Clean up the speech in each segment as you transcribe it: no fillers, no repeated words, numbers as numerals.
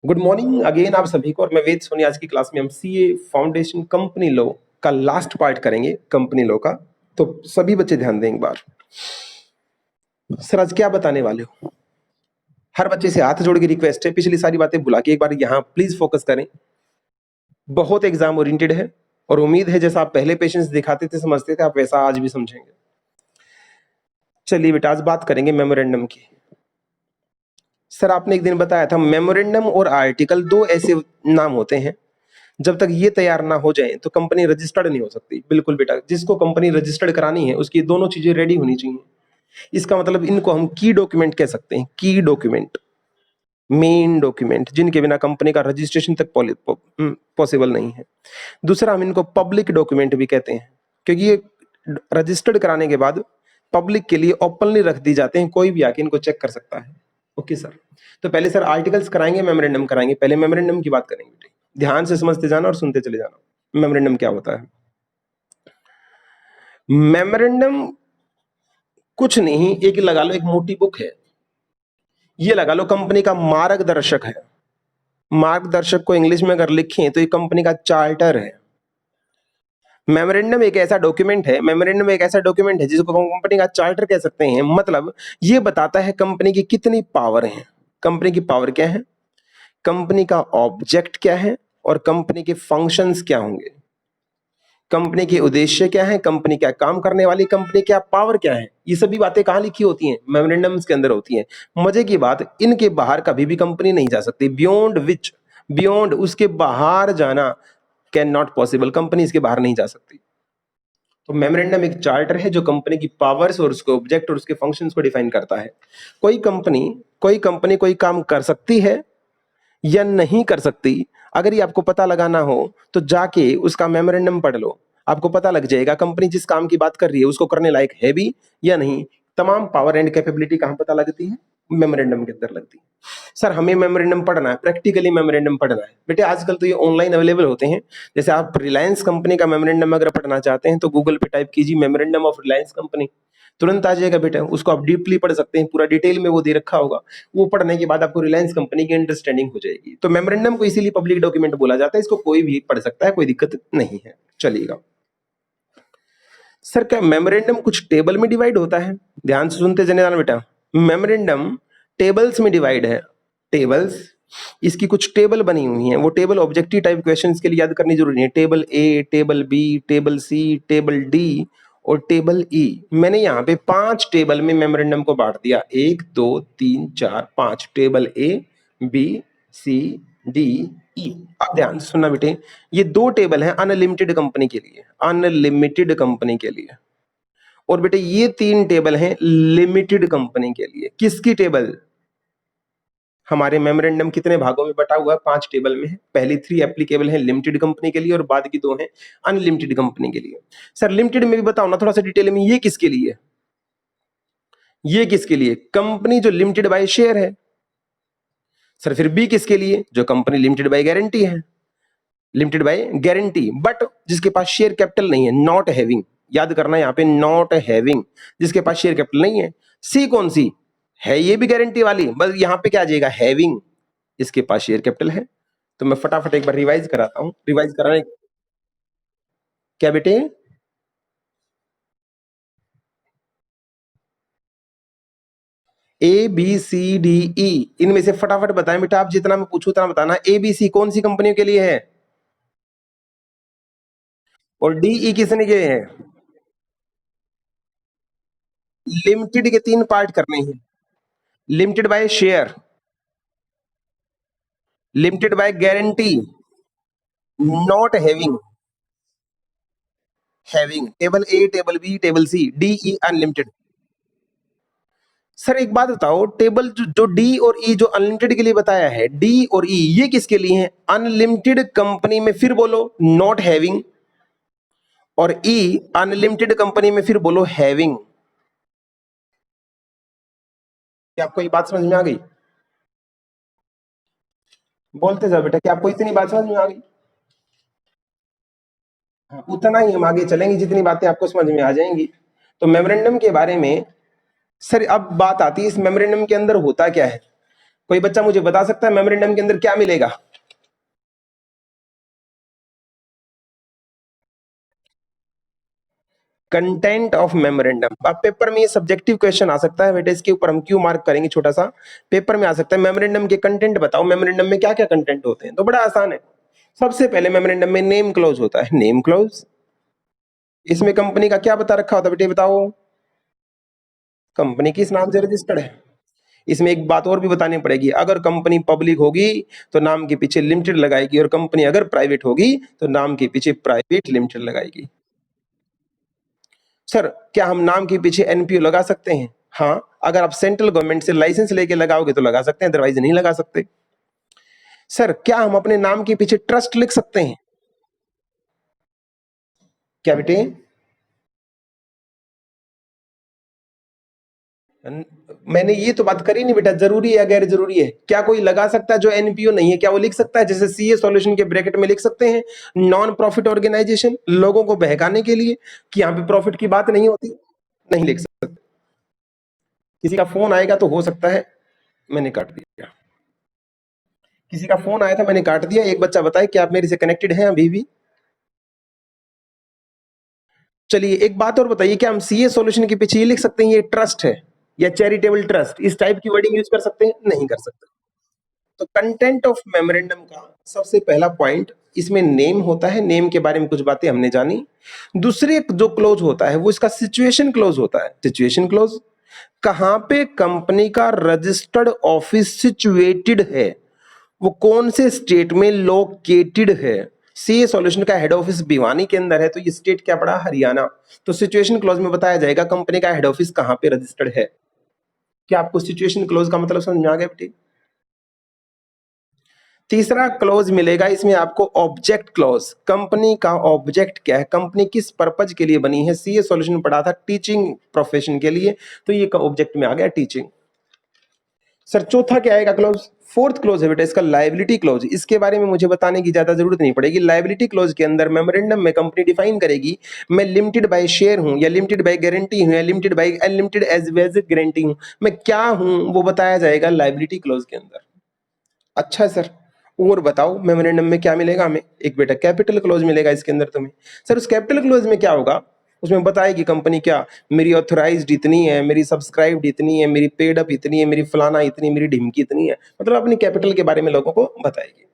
Good morning again आप सभी को। और मैं वेद सोनी। आज की क्लास में हम सीए फाउंडेशन कंपनी लॉ का लास्ट पार्ट करेंगे, कंपनी लॉ का। तो सभी बच्चे ध्यान दें एक बार। सर आज क्या बताने वाले हो? हर बच्चे से हाथ जोड़ के रिक्वेस्ट है, पिछली सारी बातें भुला के एक बार यहाँ प्लीज फोकस करें। बहुत एग्जाम ओरिएंटेड है और उम्मीद है जैसा आप पहले पेशेंस दिखाते थे, समझते थे, आप वैसा आज भी समझेंगे। चलिए बेटा, आज बात करेंगे मेमोरेंडम की। सर आपने एक दिन बताया था मेमोरेंडम और आर्टिकल दो ऐसे नाम होते हैं, जब तक ये तैयार ना हो जाए तो कंपनी रजिस्टर्ड नहीं हो सकती। बिल्कुल बेटा, जिसको कंपनी रजिस्टर्ड करानी है उसकी दोनों चीजें रेडी होनी चाहिए। इसका मतलब इनको हम की डॉक्यूमेंट कह सकते हैं। की डॉक्यूमेंट, मेन डॉक्यूमेंट, जिनके बिना कंपनी का रजिस्ट्रेशन तक पॉसिबल नहीं है। दूसरा, हम इनको पब्लिक डॉक्यूमेंट भी कहते हैं, क्योंकि ये रजिस्टर्ड कराने के बाद पब्लिक के लिए ओपनली रख दी जाते हैं, कोई भी आके इनको चेक कर सकता है। ओके सर, तो पहले सर आर्टिकल्स कराएंगे, मेमोरेंडम कराएंगे। पहले मेमोरेंडम की बात करेंगे बेटे, ध्यान से समझते जाना और सुनते चले जाना। मेमोरेंडम क्या होता है? मेमोरेंडम कुछ नहीं, एक लगा लो, एक मोटी बुक है। ये लगा लो कंपनी का मार्गदर्शक है। मार्गदर्शक को इंग्लिश में अगर लिखें तो ये कंपनी का चार्टर है। मेमोरेंडम एक ऐसा डॉक्यूमेंट है, मेमोरेंडम एक ऐसा डॉक्यूमेंट है जिसको कंपनी का चार्टर कह सकते हैं। मतलब ये बताता है कंपनी की कितनी पावर है। कंपनी की पावर क्या है, कंपनी का ऑब्जेक्ट क्या है, और कंपनी के फंक्शंस क्या होंगे, कंपनी के उद्देश्य क्या है, कंपनी क्या काम करने वाली, कंपनी क्या पावर क्या है। ये सभी बातें कहाँ लिखी होती हैं? मेमोरेंडम्स के अंदर होती हैं। मजे की बात, इनके बाहर कभी भी कंपनी नहीं जा सकती। बियॉन्ड विच, बियॉन्ड उसके बाहर जाना कैन नॉट पॉसिबल। कंपनी इसके बाहर नहीं जा सकती। तो मेमोरेंडम एक चार्टर है जो कंपनी की पावर्स और उसके ऑब्जेक्ट और उसके फंक्शंस को डिफाइन करता है। कोई कंपनी कोई काम कर सकती है या नहीं कर सकती, अगर ये आपको पता लगाना हो तो जाके उसका मेमोरेंडम पढ़ लो। आपको पता लग जाएगा कंपनी जिस काम की बात कर रही है उसको करने लायक है भी या नहीं। तमाम पावर एंड कैपेबिलिटी कहां पता लगती है? मेमोरेंडम के अंदर लगती है। सर हमें मेमोरेंडम पढ़ना है, प्रैक्टिकली मेमोरेंडम पढ़ना है। बेटे आजकल तो ये ऑनलाइन अवेलेबल होते हैं। जैसे आप रिलायंस कंपनी का मेमोरेंडम अगर पढ़ना चाहते हैं तो गूगल पे टाइप कीजिए मेमोरेंडम ऑफ रिलायंस कंपनी, तुरंत आ जाएगा बेटा। उसको आप डीपली पढ़ सकते हैं, पूरा डिटेल में वो दे रखा होगा। वो पढ़ने के बाद आपको रिलायंस कंपनी की अंडरस्टैंडिंग हो जाएगी। तो मेमोरेंडम को इसीलिए पब्लिक डॉक्यूमेंट बोला जाता है, इसको कोई भी पढ़ सकता है, कोई दिक्कत नहीं है। चलिएगा सर, क्या मेमोरेंडम कुछ टेबल में डिवाइड होता है? ध्यान से सुनते चले जाना बेटा। मेमोरेंडम टेबल्स में डिवाइड है। टेबल्स, इसकी कुछ टेबल बनी हुई हैं। वो टेबल ऑब्जेक्टिव टाइप क्वेश्चंस के लिए याद करनी जरूरी है। Table A, table B, table C, table D और टेबल ई। मैंने यहाँ पे 5 टेबल में मेमोरेंडम को बांट दिया। 1 2 3 4 5 टेबल ए, बी, सी, डी, ई। अब ध्यान से सुनना बेटे, ये 2 टेबल हैं अनलिमिटेड कंपनी के लिए, अनलिमिटेड कंपनी के लिए। और बेटे ये 3 टेबल हैं लिमिटेड कंपनी के लिए। किसकी टेबल? हमारे मेमोरेंडम कितने भागों में बटा हुआ है? 5 टेबल में है। पहली 3 एप्लीकेबल है लिमिटेड कंपनी के लिए और बाद की 2 हैं अनलिमिटेड कंपनी के लिए। सर लिमिटेड में भी बताओ ना थोड़ा सा डिटेल में, ये किसके लिए? ये किसके लिए? कंपनी जो लिमिटेड बाय शेयर है। सर फिर बी किसके लिए? जो कंपनी लिमिटेड बाय गारंटी है, लिमिटेड बाय गारंटी, बट जिसके पास शेयर कैपिटल नहीं है, नॉट हैविंग। याद करना यहाँ पे, नॉट हैविंग, जिसके पास शेयर कैपिटल नहीं है। सी कौन सी है? ये भी गारंटी वाली, बस यहाँ पे क्या आ जाएगा? हैविंग, इसके पास शेयर कैपिटल है। तो मैं फटाफट एक बार रिवाइज कराता हूं। रिवाइज कराने क्या बेटे? ए बी सी डी ई, इनमें से फटाफट बताएं बेटा। आप जितना मैं पूछूं उतना बताना। ए बी सी कौन सी कंपनियों के लिए है और डी ई किसने के है? लिमिटेड के 3 पार्ट करने हैं। Limited by share, limited by guarantee, not having. Having table A, table B, table C, D E unlimited. Sir एक बात बताओ, टेबल जो डी और ई जो अनलिमिटेड के लिए बताया है, डी और ई ये किसके लिए है? अनलिमिटेड कंपनी में फिर बोलो नॉट हैविंग, और ई अनलिमिटेड कंपनी में फिर बोलो हैविंग। क्या आपको ये बात समझ में आ गई? बोलते जाओ बेटा, क्या आपको इतनी बात समझ में आ गई? हाँ, उतना ही हम आगे चलेंगे जितनी बातें आपको समझ में आ जाएंगी। तो मेमोरेंडम के बारे में सर अब बात आती है, इस मेमोरेंडम के अंदर होता क्या है? कोई बच्चा मुझे बता सकता है मेमोरेंडम के अंदर क्या मिलेगा? Content of memorandum. अब पेपर में ये सब्जेक्टिव क्वेश्चन आ सकता है बेटा, इसके ऊपर हम क्यों मार्क करेंगे छोटा सा। पेपर में आ सकता है मेमोरेंडम के कंटेंट बताओ, मेमोरेंडम में क्या क्या कंटेंट होते हैं। तो बड़ा आसान है। सबसे पहले मेमोरेंडम में नेम क्लोज होता है, नेम क्लोज। इसमें कंपनी का क्या बता रखा होता है बेटे बताओ? कंपनी किस नाम से रजिस्टर्ड है। इसमें एक बात और भी बतानी पड़ेगी, अगर कंपनी पब्लिक होगी तो नाम के पीछे लिमिटेड लगाएगी, और कंपनी अगर प्राइवेट होगी तो नाम के पीछे प्राइवेट लिमिटेड लगाएगी। सर क्या हम नाम के पीछे एनपीओ लगा सकते हैं? हाँ, अगर आप सेंट्रल गवर्नमेंट से लाइसेंस लेके लगाओगे तो लगा सकते हैं, अदरवाइज नहीं लगा सकते। सर क्या हम अपने नाम के पीछे ट्रस्ट लिख सकते हैं? क्या बेटे? मैंने ये तो बात करी नहीं बेटा, जरूरी है गैर जरूरी है। क्या कोई लगा सकता है जो एनपीओ नहीं है, क्या वो लिख सकता है? जैसे सीए सॉल्यूशन के ब्रैकेट में लिख सकते हैं नॉन प्रॉफिट ऑर्गेनाइजेशन, लोगों को बहकाने के लिए कि यहाँ पे प्रॉफिट की बात नहीं होती। नहीं लिख सकते। किसी का फोन आएगा तो हो सकता है, मैंने काट दिया। किसी का फोन आया था, मैंने काट दिया। एक बच्चा बताए कि आप मेरे से कनेक्टेड हैं अभी भी? चलिए एक बात और बताइए, क्या हम सीए सॉल्यूशन के पीछे ये लिख सकते हैं ये ट्रस्ट है या चैरिटेबल ट्रस्ट, इस टाइप की वर्डिंग यूज कर सकते हैं? नहीं कर सकते। तो कंटेंट ऑफ मेमोरेंडम का सबसे पहला पॉइंट, इसमें नेम होता है, नेम के बारे में कुछ बातें हमने जानी। दूसरे जो क्लोज होता है वो इसका सिचुएशन क्लोज होता है। सिचुएशन क्लोज, कहां पे कंपनी का रजिस्टर्ड ऑफिस सिचुएटेड है, वो कौन से स्टेट में लोकेटेड है। सीए सॉल्यूशन का हेड ऑफिस भिवानी के अंदर है, तो ये स्टेट क्या पड़ा? हरियाणा। तो सिचुएशन क्लोज में बताया जाएगा कंपनी का हेड ऑफिस कहां पे रजिस्टर्ड है। क्या आपको सिचुएशन क्लोज का मतलब समझ में आ गया बेटे? तीसरा क्लोज मिलेगा इसमें आपको ऑब्जेक्ट क्लोज। कंपनी का ऑब्जेक्ट क्या है, कंपनी किस पर्पज के लिए बनी है। सीए सॉल्यूशन पढ़ा था टीचिंग प्रोफेशन के लिए, तो ये का ऑब्जेक्ट में आ गया टीचिंग। सर चौथा क्या आएगा क्लोज? फोर्थ क्लोज है बेटा इसका लायबिलिटी क्लोज। इसके बारे में मुझे बताने की ज्यादा जरूरत नहीं पड़ेगी। लायबिलिटी क्लोज के अंदर मेमोरेंडम में कंपनी डिफाइन करेगी मैं लिमिटेड बाय शेयर हूं, या लिमिटेड बाय गारंटी हूं, या लिमिटेड बाय अनलिमिटेड एज वेज गारंटी हूं, मैं क्या हूं वो बताया जाएगा लायबिलिटी क्लोज के अंदर। अच्छा सर, और बताओ मेमोरेंडम में क्या मिलेगा हमें? एक बेटा कैपिटल क्लोज मिलेगा इसके अंदर तुम्हें। सर उस कैपिटल क्लोज में क्या होगा? उसमें बताएगी कंपनी क्या, मेरी ऑथराइज्ड इतनी है, मेरी सब्सक्राइब्ड इतनी है, मेरी पेड अप इतनी है, मेरी फलाना इतनी, मेरी ढिमकी इतनी है, मतलब अपनी कैपिटल के बारे में लोगों को बताएगी।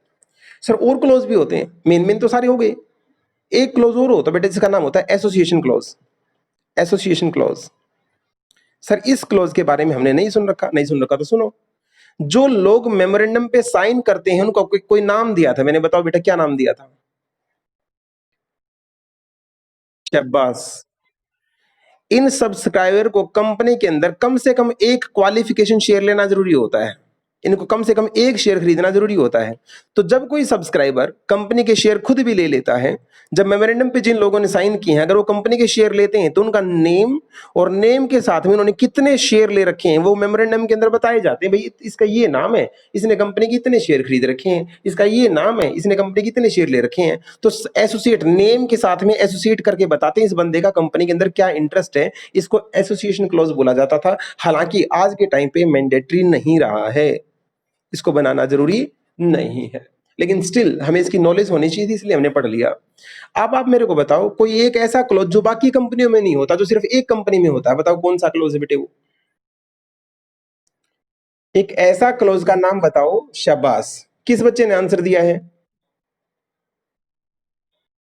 सर और क्लोज भी होते हैं, मेन मेन तो सारे हो गए। एक क्लोज और होता है बेटा जिसका नाम होता है association close. Association close, sir इस क्लोज के बारे में हमने नहीं सुन रखा। नहीं सुन रखा तो सुनो। जो लोग मेमोरेंडम पे साइन करते हैं उनको कोई नाम दिया था, मैंने बताओ बेटा क्या नाम दिया था? शाबाश। इन सब्सक्राइबर को कंपनी के अंदर कम से कम एक क्वालिफिकेशन शेयर लेना जरूरी होता है। इनको कम से कम एक शेयर खरीदना जरूरी होता है। तो जब कोई सब्सक्राइबर कंपनी के शेयर खुद भी ले लेता है, जब मेमोरेंडम पे जिन लोगों ने साइन किए हैं अगर वो कंपनी के शेयर लेते हैं तो उनका नेम और नेम के साथ में उन्होंने कितने शेयर ले रखे हैं वो मेमोरेंडम के अंदर बताए जाते हैं। भाई इसका ये नाम है, इसने कंपनी के इतने शेयर खरीद रखे हैं, इसका ये नाम है, इसने कंपनी के इतने शेयर ले रखे हैं। तो एसोसिएट नेम के साथ में एसोसिएट करके बताते हैं इस बंदे का कंपनी के अंदर क्या इंटरेस्ट है। इसको एसोसिएशन क्लॉज बोला जाता था। हालांकि आज के टाइम पे मैंडेटरी नहीं रहा है, इसको बनाना जरूरी नहीं है, लेकिन स्टिल हमें इसकी नॉलेज होनी चाहिए थी इसलिए हमने पढ़ लिया। अब आप मेरे को बताओ कोई एक ऐसा क्लोज जो बाकी कंपनियों में नहीं होता, जो सिर्फ एक कंपनी में होता है, बताओ कौन सा क्लोज है बेटे वो? एक ऐसा क्लोज का नाम बताओ। शाबाश, किस बच्चे ने आंसर दिया है?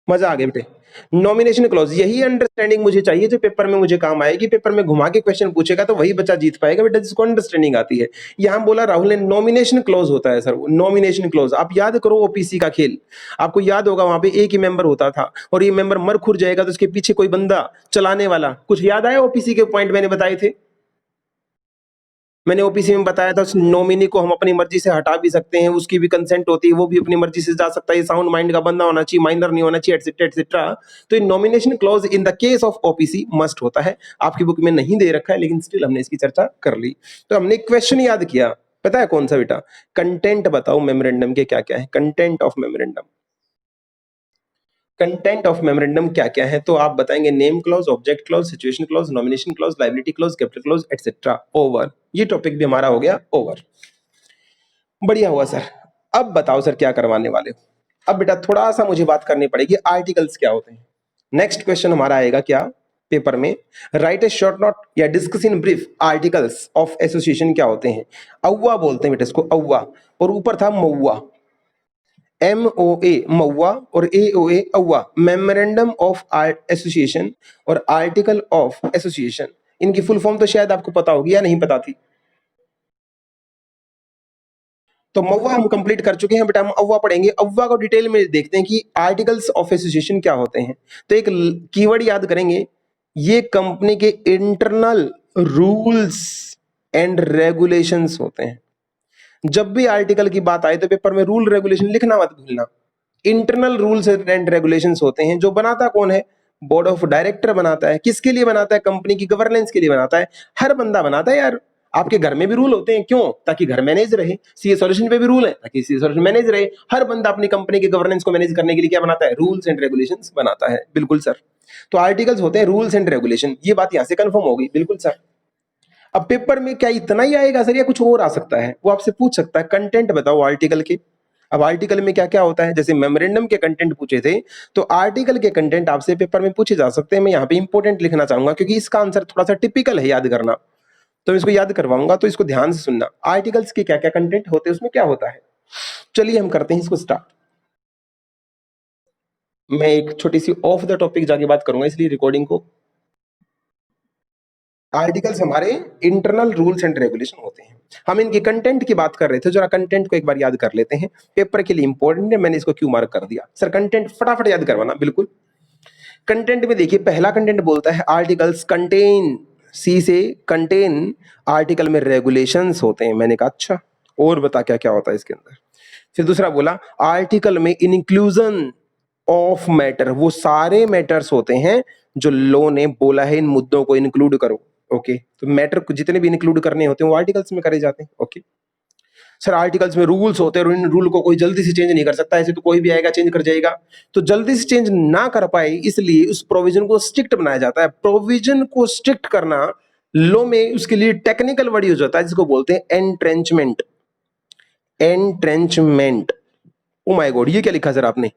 मजा आ गया बेटे। नॉमिनेशन क्लॉज, यही अंडरस्टैंडिंग मुझे चाहिए जो पेपर में मुझे काम आएगी। पेपर में घुमा के क्वेश्चन पूछेगा तो वही बच्चा जीत पाएगा बेटा जिसको अंडरस्टैंडिंग आती है। यहां बोला राहुल ने नॉमिनेशन क्लॉज होता है। सर नॉमिनेशन क्लॉज आप याद करो ओपीसी का खेल, आपको याद होगा वहां पे एक ही मेंबर होता था और ये मेंबर मर खुर जाएगा तो उसके पीछे कोई बंदा चलाने वाला, कुछ याद आया ओपीसी के पॉइंट मैंने बताए थे? मैंने ओपीसी में बताया था उस नॉमिनी को हम अपनी मर्जी से हटा भी सकते हैं, उसकी भी कंसेंट होती है, वो भी अपनी मर्जी से जा सकता है, साउंड माइंड का बंदा होना चाहिए, माइनर नहीं होना चाहिए, एटसेट्रा एटसेट्रा। तो ये nomination clause in the case of OPC must होता है। आपकी बुक में नहीं दे रखा है लेकिन स्टिल हमने इसकी चर्चा कर ली। तो हमने क्वेश्चन याद किया, पता है कौन सा बेटा? कंटेंट बताओ मेमोरेंडम के क्या क्या है, content of memorandum. Content of memorandum क्या क्या है तो आप बताएंगे name clause, object clause, situation clause, nomination clause, liability clause, capital clause etcetera. Over, ये टॉपिक भी हमारा हो गया ओवर। बढ़िया हुआ सर। अब बताओ सर क्या करवाने वाले हो। अब बेटा थोड़ा सा मुझे बात करनी पड़ेगी, आर्टिकल्स क्या होते हैं। नेक्स्ट क्वेश्चन हमारा आएगा क्या पेपर में, राइट ए शॉर्ट नोट या discuss in brief articles of association क्या होते हैं। औवा बोलते हैं बेटा इसको, औवा, और ऊपर था मौवा, MOA मौवा और AOA औवा, मेमोरेंडम ऑफ एसोसिएशन और आर्टिकल ऑफ एसोसिएशन। इनकी फुल फॉर्म तो शायद आपको पता होगी या नहीं पता थी। तो मौवा हम कंप्लीट कर चुके हैं बेटा, हम औवा पढ़ेंगे। औवा को डिटेल में देखते हैं कि आर्टिकल्स ऑफ एसोसिएशन क्या होते हैं। तो एक कीवर्ड याद करेंगे, ये कंपनी के इंटरनल रूल्स एंड रेगुलेशंस होते हैं। जब भी आर्टिकल की बात आए तो पेपर में रूल रेगुलेशन लिखना मत भूलना। इंटरनल रूल्स एंड रेगुलेशंस होते हैं, जो बनाता कौन है, बोर्ड ऑफ डायरेक्टर बनाता है। किसके लिए बनाता है, कंपनी की गवर्नेंस के लिए बनाता है। हर बंदा बनाता है यार। आपके घर में भी रूल होते हैं, क्यों, ताकि घर मैनेज रहे। सीए सॉल्यूशन पे भी रूल है ताकि सीए सॉल्यूशन मैनेज रहे। हर बंदा अपनी कंपनी के गवर्नेंस को मैनेज करने के लिए क्या बनाता है, रूल्स एंड रेगुलेशंस बनाता है। बिल्कुल सर। तो आर्टिकल्स होते हैं रूल्स एंड रेगुलेशन, ये बात यहां से कंफर्म हो गई। बिल्कुल सर। अब पेपर में क्या इतना ही आएगा सर या कुछ और आ सकता है, वो आपसे पूछ सकता है। कंटेंट बताओ आर्टिकल के। अब आर्टिकल में क्या क्या होता है, जैसे मेमोरेंडम के कंटेंट पूछे थे, तो आर्टिकल के कंटेंट आपसे पेपर में पूछे जा सकते हैं। मैं यहाँ पे इंपॉर्टेंट लिखना चाहूंगा क्योंकि इसका आंसर थोड़ा सा टिपिकल है याद करना, तो इसको याद करवाऊंगा, तो इसको ध्यान से सुनना। आर्टिकल्स के क्या क्या कंटेंट होते हैं, उसमें क्या होता है। चलिए हम करते हैं इसको स्टार्ट। मैं एक छोटी सी ऑफ द टॉपिक जाके बात करूंगा, इसलिए रिकॉर्डिंग को। आर्टिकल्स हमारे इंटरनल रूल्स एंड रेगुलेशन होते हैं। हम इनके कंटेंट की बात कर रहे थे, जरा कंटेंट को एक बार याद कर लेते हैं, पेपर के लिए इंपॉर्टेंट है। मैंने इसको क्यों मार्क कर दिया सर, कंटेंट फटाफट याद करवाना। बिल्कुल। कंटेंट में देखिए पहला कंटेंट बोलता है आर्टिकल्स कंटेन, सी से कंटेन, आर्टिकल में रेगुलेशंस होते हैं। मैंने कहा अच्छा, और बता क्या क्या होता है इसके अंदर। फिर दूसरा बोला आर्टिकल में इंक्लूजन ऑफ मैटर, वो सारे मैटर्स होते हैं जो लॉ ने बोला है इन मुद्दों को इंक्लूड करो। ओके, तो मैटर जितने भी इंक्लूड करने होते हैं वो आर्टिकल्स में करे जाते हैं। ओके सर, आर्टिकल्स में रूल्स होते हैं और इन रूल को कोई जल्दी से चेंज नहीं कर सकता, ऐसे तो कोई भी आएगा चेंज कर जाएगा। तो जल्दी से चेंज ना कर पाए इसलिए उस प्रोविजन को स्ट्रिक्ट बनाया जाता है। प्रोविजन को स्ट्रिक्ट करना लॉ में उसके लिए टेक्निकल वर्ड यूज होता है, जिसको बोलते हैं entrenchment. Entrenchment. Oh my God, ये क्या लिखा सर आपने,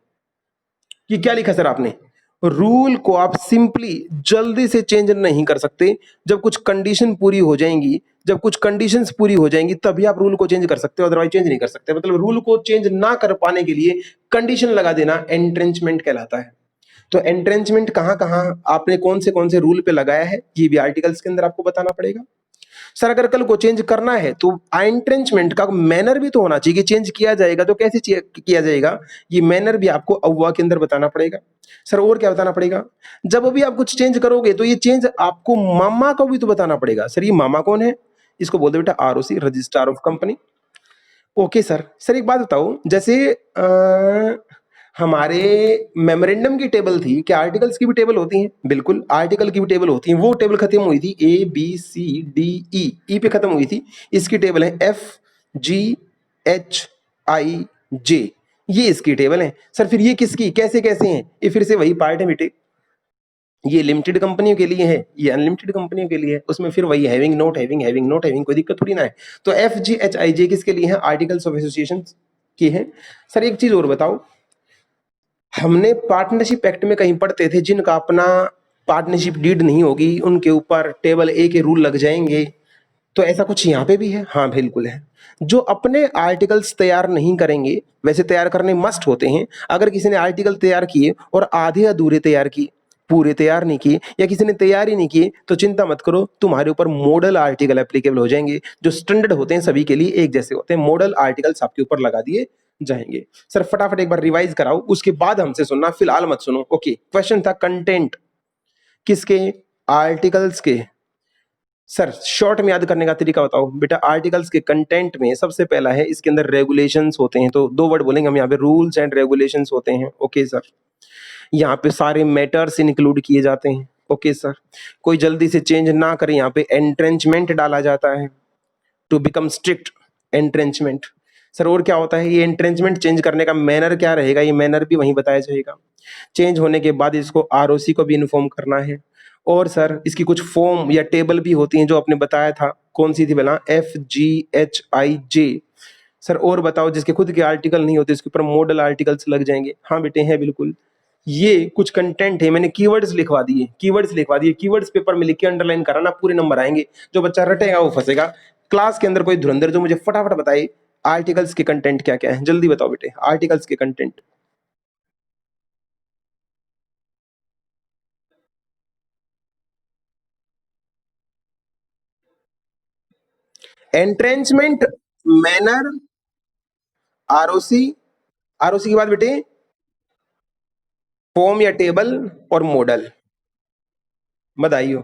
ये क्या लिखा सर आपने। रूल को आप सिंपली जल्दी से चेंज नहीं कर सकते, जब कुछ कंडीशन पूरी हो जाएंगी, जब कुछ कंडीशंस पूरी हो जाएंगी तभी आप रूल को चेंज कर सकते हो, अदरवाइज चेंज नहीं कर सकते। मतलब रूल को चेंज ना कर पाने के लिए कंडीशन लगा देना एंट्रेंचमेंट कहलाता है। तो एंट्रेंचमेंट कहां कहां आपने कौन से रूल पे लगाया है, ये भी आर्टिकल्स के अंदर आपको बताना पड़ेगा। सर अगर कल को चेंज करना है तो एंट्रेंचमेंट का मैनर भी तो होना चाहिए कि चेंज किया जाएगा तो कैसे किया जाएगा, ये मैनर भी आपको अव्वा के अंदर बताना पड़ेगा। सर और क्या बताना पड़ेगा, जब भी आप कुछ चेंज करोगे तो ये चेंज आपको मामा को भी तो बताना पड़ेगा। सर ये मामा कौन है, इसको बोलते बेटा ROC, registrar of company. Okay sir. Sir एक बात बताओ, जैसे हमारे मेमोरेंडम की टेबल थी, क्या आर्टिकल्स की भी टेबल होती है। बिल्कुल आर्टिकल की भी टेबल होती है। वो टेबल खत्म हुई थी ABCDE, ई पे खत्म हुई थी। इसकी टेबल है FGHIJ, ये इसकी टेबल है। सर फिर ये किसकी, कैसे कैसे हैं, ये फिर से वही पार्ट है बेटे। ये लिमिटेड कंपनियों के लिए है, ये अनलिमिटेड कंपनियों के लिए है। उसमें फिर वही having, not having, having, not having, कोई दिक्कत थोड़ी ना है। तो FGHIJ किसके लिए है, आर्टिकल्स ऑफ एसोसिएशन की है। सर एक चीज और बताओ, हमने पार्टनरशिप एक्ट में कहीं पढ़ते थे जिनका अपना पार्टनरशिप डीड नहीं होगी उनके ऊपर टेबल A के रूल लग जाएंगे, तो ऐसा कुछ यहाँ पे भी है। हाँ बिल्कुल है। जो अपने आर्टिकल्स तैयार नहीं करेंगे, वैसे तैयार करने मस्ट होते हैं। अगर किसी ने आर्टिकल तैयार किए और आधे अधूरे तैयार किए, पूरे तैयार नहीं किए, या किसी ने तैयार ही नहीं किए, तो चिंता मत करो, तुम्हारे ऊपर मॉडल आर्टिकल एप्लीकेबल हो जाएंगे, जो स्टैंडर्ड होते हैं, सभी के लिए एक जैसे होते हैं। मॉडल आर्टिकल्स आपके ऊपर लगा दिए जाएंगे। सर फटाफट एक बार रिवाइज कराओ, उसके बाद हमसे सुनना, फिलहाल मत सुनो। ओके, क्वेश्चन था कंटेंट किसके, आर्टिकल्स के। सर शॉर्ट में याद करने का तरीका बताओ बेटा। आर्टिकल्स के कंटेंट में सबसे पहला है, इसके अंदर रेगुलेशंस होते हैं। तो दो वर्ड बोलेंगे हम यहाँ पे, रूल्स एंड रेगुलेशंस होते हैं। Okay sir. यहाँ पे सारे मैटर्स इंक्लूड किए जाते हैं। Okay sir. कोई जल्दी से चेंज ना करे, यहाँ पे एंट्रेंचमेंट डाला जाता है, to become strict, entrenchment. Sir और क्या होता है, ये एंट्रेंचमेंट चेंज करने का मैनर क्या रहेगा, ये मैनर भी वहीं बताया जाएगा। चेंज होने के बाद इसको ROC को भी इन्फॉर्म करना है। और सर इसकी कुछ फॉर्म या टेबल भी होती हैं जो आपने बताया था, कौन सी थी पहला, FGHIJ। सर और बताओ, जिसके खुद के आर्टिकल नहीं होते इसके ऊपर मॉडल आर्टिकल्स लग जाएंगे? हाँ बेटे हैं बिल्कुल। ये कुछ कंटेंट है, मैंने कीवर्ड्स लिखवा दिए, कीवर्ड्स पेपर में लिख के अंडरलाइन कराना, पूरे नंबर आएंगे। जो बच्चा रटेगा वो फंसेगा। क्लास के अंदर कोई धुरंधर जो मुझे फटाफट बताए आर्टिकल्स के कंटेंट क्या क्या है, जल्दी बताओ बेटे आर्टिकल्स के content. Entrenchment, manner, ROC, ROC के बाद बेटे फॉर्म या टेबल और मॉडल। बधाइयो।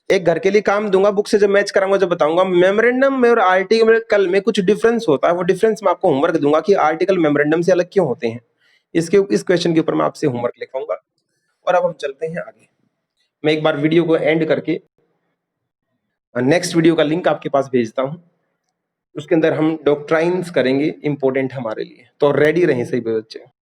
एक घर के लिए काम दूंगा, बुक से जब मैच कराऊंगा जब बताऊंगा। मेमोरेंडम में और आर्टिकल में कुछ डिफरेंस होता है, वो डिफरेंस मैं आपको होमवर्क दूंगा कि आर्टिकल मेमोरेंडम से अलग क्यों होते हैं। इस क्वेश्चन के ऊपर मैं आपसे होमवर्क लिखवाऊंगा। और अब हम चलते हैं आगे। मैं एक बार वीडियो को एंड करके नेक्स्ट वीडियो का लिंक आपके पास भेजता हूं। उसके अंदर हम डॉक्ट्राइन्स करेंगे, इंपॉर्टेंट हमारे लिए, तो रेडी रहें सही बच्चे।